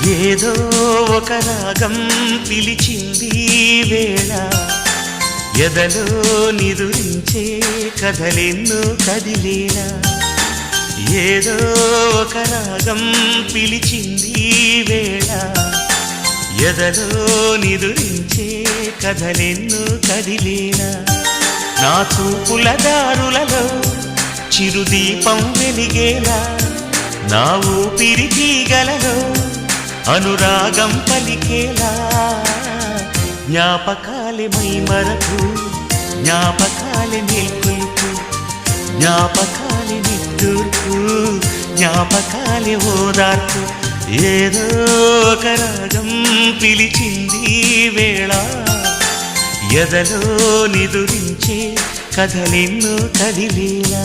ఏదో ఒక రాగం పిలిచింది వేళ ఎదలో నిదురించే కథలెన్నో కదిలేనా ఏదో ఒక రాగం పిలిచింది వేళ ఎదలో నిదురించే కథలెన్నో కదిలేనా నా చూపుల దారులలో చిరుదీపం వెలిగేలా నా ఊపిరి తీగలలో అనురాగం పలికేలా జ్ఞాపకాలే మైమరకు జ్ఞాపకాలే మేల్కొలుపు జ్ఞాపకాలే నిట్టూర్పు జ్ఞాపకాలే ఓదార్పు ఏదో ఒక రాగం పిలిచింది వేళ ఎదలో నిదురించే కథలెన్నో కదిలేలా